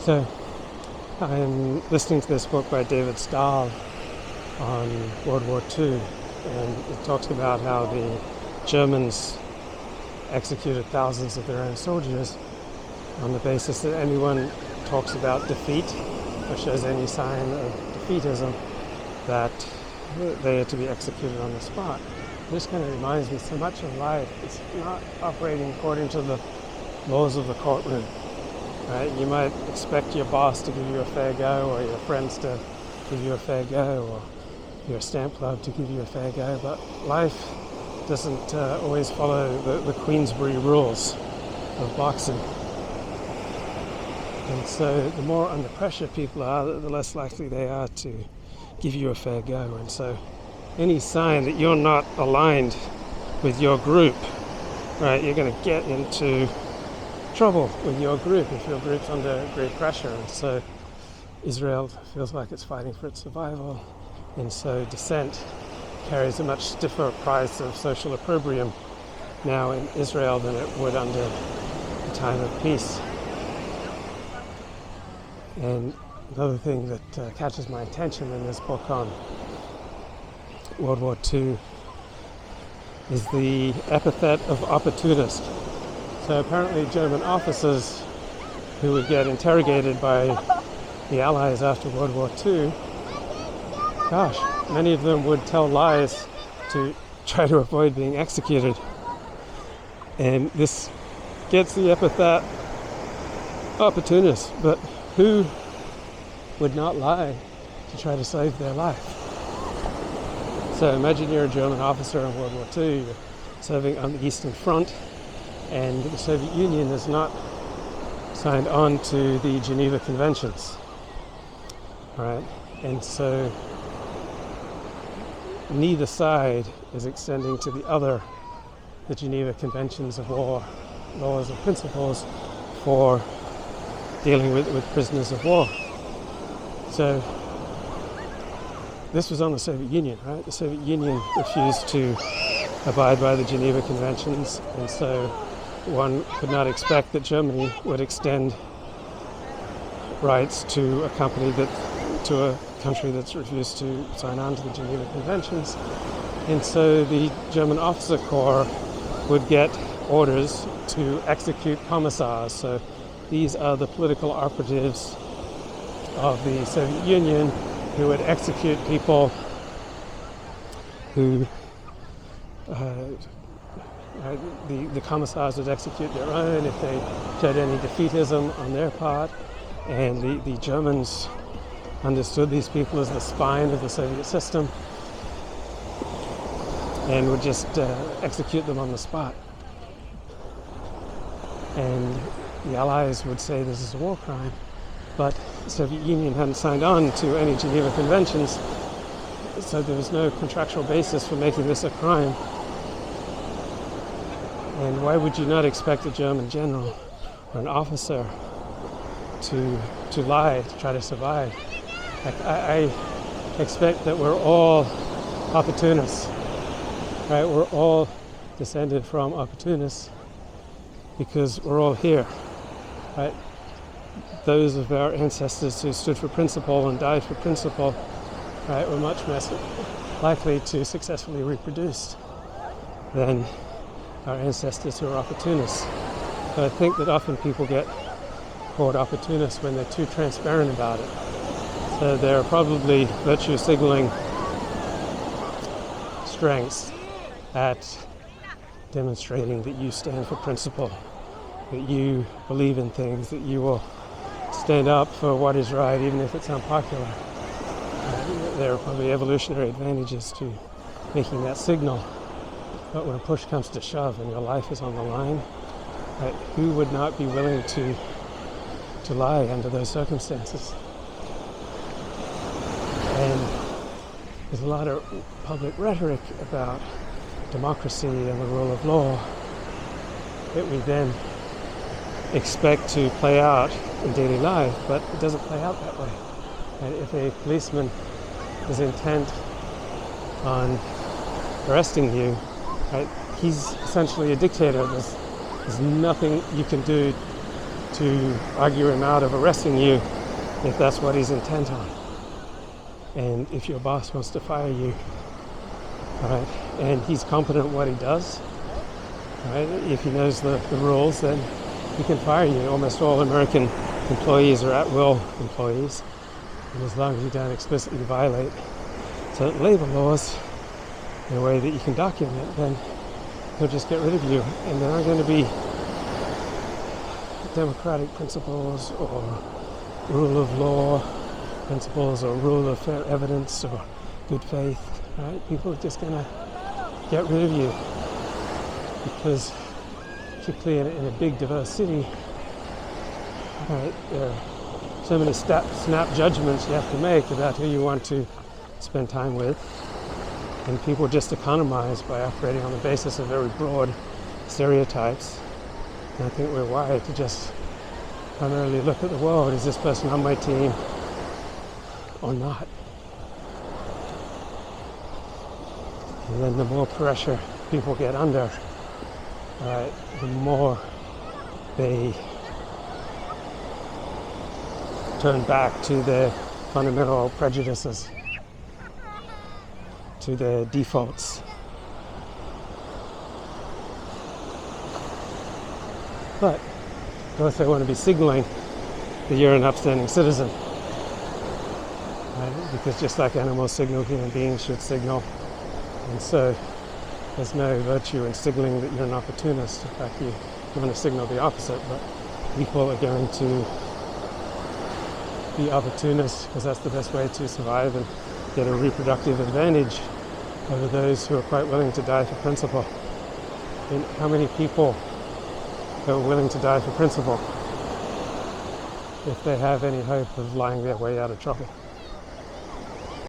So I'm listening to this book by David Stahel on World War II, and it talks about how the Germans executed thousands of their own soldiers on the basis that anyone talks about defeat or shows any sign of defeatism, that they are to be executed on the spot. This kind of reminds me so much of life. It's not operating according to the laws of the courtroom. Right? You might expect your boss to give you a fair go, or your friends to give you a fair go, or your stamp club to give you a fair go, but life doesn't always follow the Queensberry rules of boxing. And so the more under pressure people are, the less likely they are to give you a fair go. And so any sign that you're not aligned with your group, right, you're going to get into trouble with your group if your group's under great pressure. And so Israel feels like it's fighting for its survival, and so dissent carries a much stiffer price of social opprobrium now in Israel than it would under the time of peace. And another thing that catches my attention in this book on World War II is the epithet of opportunist. So apparently German officers who would get interrogated by the Allies after World War II, many of them would tell lies to try to avoid being executed. And this gets the epithet opportunist, but who would not lie to try to save their life? So imagine you're a German officer in World War II, you're serving on the Eastern Front, and the Soviet Union has not signed on to the Geneva Conventions. Right? And so neither side is extending to the other the Geneva Conventions of War, laws and principles for dealing with prisoners of war. So this was on the Soviet Union, right? The Soviet Union refused to abide by the Geneva Conventions, and so one could not expect that Germany would extend rights to a country that's refused to sign on to the Geneva Conventions. And so the German officer corps would get orders to execute commissars. So these are the political operatives of the Soviet Union who would execute people who the commissars would execute their own if they showed any defeatism on their part, and the Germans understood these people as the spine of the Soviet system and would just execute them on the spot. And the Allies would say this is a war crime, but the Soviet Union hadn't signed on to any Geneva Conventions, so there was no contractual basis for making this a crime. And why would you not expect a German general or an officer to lie, to try to survive? I expect that we're all opportunists, right? We're all descended from opportunists because we're all here, right? Those of our ancestors who stood for principle and died for principle, right, were much less likely to successfully reproduce than our ancestors who are opportunists. But I think that often people get called opportunists when they're too transparent about it. So they're probably virtue signaling strengths at demonstrating that you stand for principle, that you believe in things, that you will stand up for what is right even if it's unpopular. There are probably evolutionary advantages to making that signal. But when push comes to shove and your life is on the line, right, who would not be willing to lie under those circumstances? And there's a lot of public rhetoric about democracy and the rule of law that we then expect to play out in daily life, but it doesn't play out that way. And if a policeman is intent on arresting you, right, he's essentially a dictator. There's nothing you can do to argue him out of arresting you if that's what he's intent on. And if your boss wants to fire you, right, and he's competent at what he does, right, if he knows the rules, then he can fire you. Almost all American employees are at-will employees, and as long as you don't explicitly violate certain labor laws in a way that you can document, then he'll just get rid of you. And there aren't going to be democratic principles or rule of law principles or rule of fair evidence or good faith, right? People are just going to get rid of you because, particularly in a big diverse city, right, there are so many snap judgments you have to make about who you want to spend time with, and people just economize by operating on the basis of very broad stereotypes. And I think we're wired to just primarily look at the world, is this person on my team or not? And then the more pressure people get under, right, the more they turn back to their fundamental prejudices, to their defaults. But of course they want to be signaling that you're an upstanding citizen, right? Because just like animals signal, human beings should signal. And so there's no virtue in signaling that you're an opportunist. In fact, you want to signal the opposite, but people are going to be opportunists because that's the best way to survive and get a reproductive advantage over those who are quite willing to die for principle. And how many people are willing to die for principle if they have any hope of lying their way out of trouble?